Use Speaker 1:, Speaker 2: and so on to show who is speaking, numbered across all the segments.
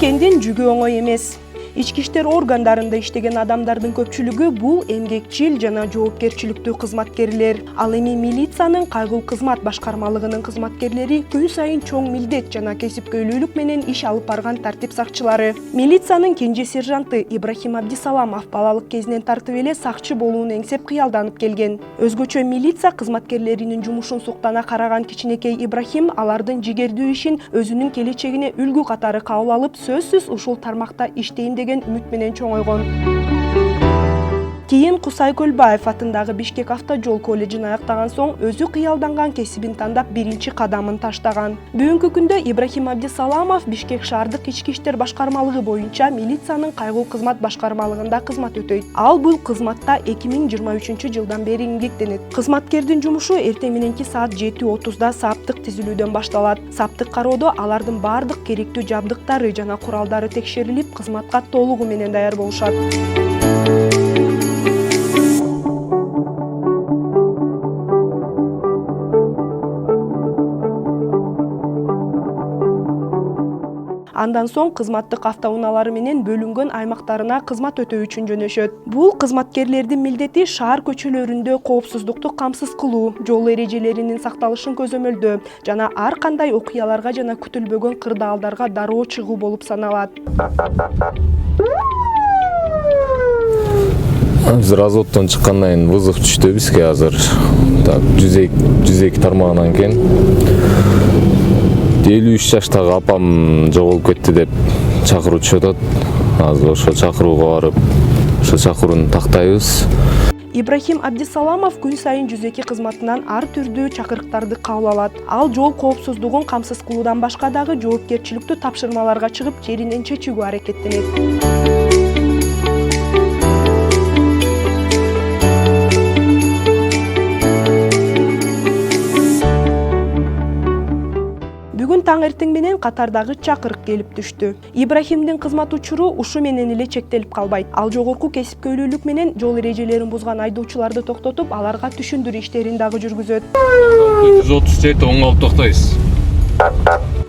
Speaker 1: Мекендин жүгү оңой эмес. Ички иштер органдарында иштеген адамдардын көпчүлүгү бул эмгекчил жана жоопкерчиликтүү кызматкерлер. Ал эми милициянын кайгыл кызмат башкармалыгынын кызматкерлери күн сайын чоң милдет жана кесипкөйлүүлүк менен иш алып барган тартип сакчылары. Милициянын кенже сержанты Ибрахим Абдисаламов балалык кезинен тартып эле сакчы болууну эңсеп кыялданып келген. Өзгөчө милиция кызматкерлеринин жумушун суктана караган кичинекей Ибрахим алардын жигердүү ишин өзүнүн келечегине үлгү катары кабыл алып, сөзсүз ушул тармакта иштейм деген үмүт менен чоңойгон. Кийин Кусай Көлбаев атындагы Бишкек автожол колледжин аяктаган соң өзү кыялданган кесибин тандап биринчи кадамын таштаган. Бүгүнкү күндө Ибрахим Абдисаламов Бишкек шаардык ички иштер башкармалыгы боюнча милициянын кайгыл кызмат башкармалыгында кызмат өтөйт. Ал бул кызматта 2023-жылдан бери эмгектенет. Кызматкердин жумушу эртең мененки саат 7:30да саптык тизилүүдөн башталат. Саптык кароодо алардын баардык керектүү жабдыктары жана куралдары текшерилип, кызматка толугу менен даяр болушат. Андан соң кызматтык автоунаалары менен бөлүнгөн аймактарына кызмат өтөө үчүн жөнөшөт. Бул кызматкерлердин милдети шаар көчөлөрүндө коопсуздукту камсыз кылуу, жол эрежелеринин сакталышын көзөмөлдөө жана ар кандай окуяларга жана күтүлбөгөн кырдаалдарга дароо чыгуу болуп саналат.
Speaker 2: Азыр Азоттон чыккандан кийин вызов түштү бизге азыр. Так, 102 тармагынан кийин 53 жаштагы апам жоголуп кетти деп чакыруучу атат. Азыр ошо чакырууга барып, ошо чакырууну тактайбыз.
Speaker 1: Ибрахим Абдисаламов күн сайын 102 кызматынан ар түрдүү чакырыктарды кабыл алат. Ал жол коопсуздугун камсыз кылуудан башка дагы жоопкерчиликтүү тапшырмаларга чыгып, жеринен чечүүгө аракеттенет. Бүгүн таң эртең менен катардагы чакырык келип түштү. Ибрахимдин кызмат учуру ушу менен эле чектелип калбайт. Ал жогорку кесипкөйлүүлүк менен жол эрежелерин бузган айдоочуларды токтотуп, аларга түшүндүрүү иштерин дагы жүргүзөт.
Speaker 3: 137 оң алып токтойбуз.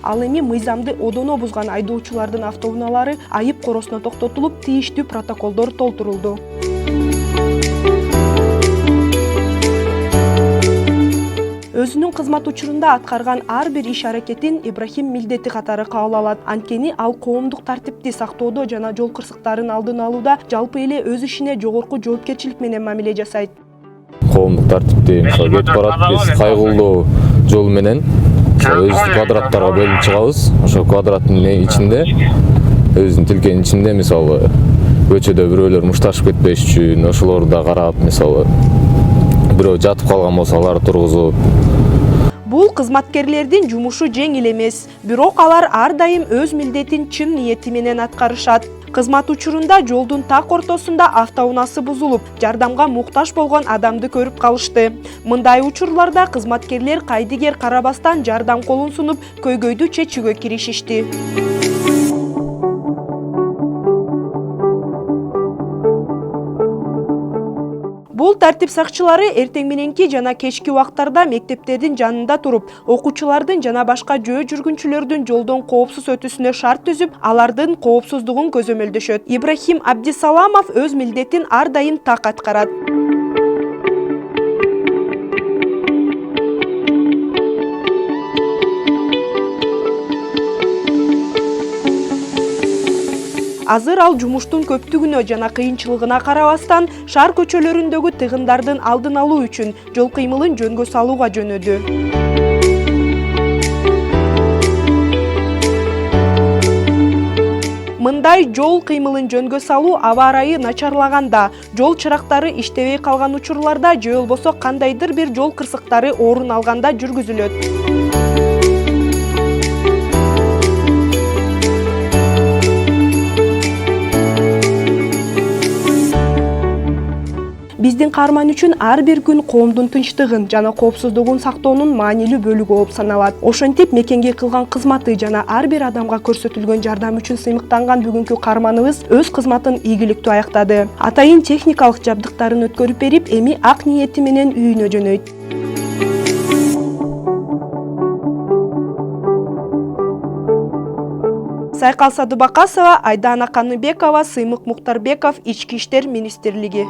Speaker 1: Ал эми мыйзамды одоно бузган айдоочулардын автоунаалары айып коросуна токтотулуп, тийиштүү протоколдор толтурулду. Өзүнүн кызмат учурунда аткарган ар бир иш аракетин Ибрахим милдети катары кабыл алат. Анткени ал коомдук тартипти сактоодо жана жол кырсыктарын алдын алууда жалпы эле өз ишине жогорку жоопкерчилик менен мамиле жасайт.
Speaker 2: Коомдук тартипти кетип барат, биз кайгылуу жол менен өз квадраттарга бөлүнүп чыгабыз. Ошо квадраттын ичинде, өзүнүн тилкенин ичинде мисалы көчөдө бирөөлөр мушташып кетпеш үчүн ошолорду да карап, мисалы бирөө жатып калган болсо аларды тургузуп.
Speaker 1: Бул кызматкерлердин жумушу жеңил эмес, бирок алар ар дайым өз милдетин чын ниети менен аткарышат. Кызмат учурунда жолдун так ортосунда автоунаасы бузулуп, жардамга муктаж болгон адамды көрүп калышты. Мындай учурларда кызматкерлер кайдыгер карабастан жардам колун сунуп, көйгөйдү чечүүгө киришишти. Бул тартип сакчылары эртең мененки жана кечки убактарда мектептердин жанында туруп, окуучулардын жана башка жөө жүргүнчүлөрдүн жолдон коопсуз өтүүсүнө шарт түзүп, алардын коопсуздугун көзөмөлдөшөт. Ибрахим Абдисаламов өз милдетин ар дайым так аткарат. Азыр ал жумуштун көптүгүнө жана кыйынчылыгына карабастан шаар көчөлөрүндөгү тыгындардын алдын алуу үчүн жол кыймылын жөнгө салууга жөнөдү. Мындай жол кыймылын жөнгө салуу аба ырайы начарлаганда, жол чырактары иштебей калган учурларда же болбосо кандайдыр бир жол кырсыктары орун алганда жүргүзүлөт. Биздин каарман үчүн ар бир күн коомдун тынчтыгын жана коопсуздугун сактоонун маанилүү бөлүгү болуп саналат. Ошентип мекенге кылган кызматы жана ар бир адамга көрсөтүлгөн жардам үчүн сыймыктанган бүгүнкү каарманыбыз өз кызматын ийгиликтүү аяктады. Атайын техникалык жабдыктарын өткөрүп берип, эми ак ниети менен үйүнө жөнөйт. Сайкал Садыбакасова, Айдана Каныбекова, Сыймык Муктарбеков, Ички иштер министрлиги.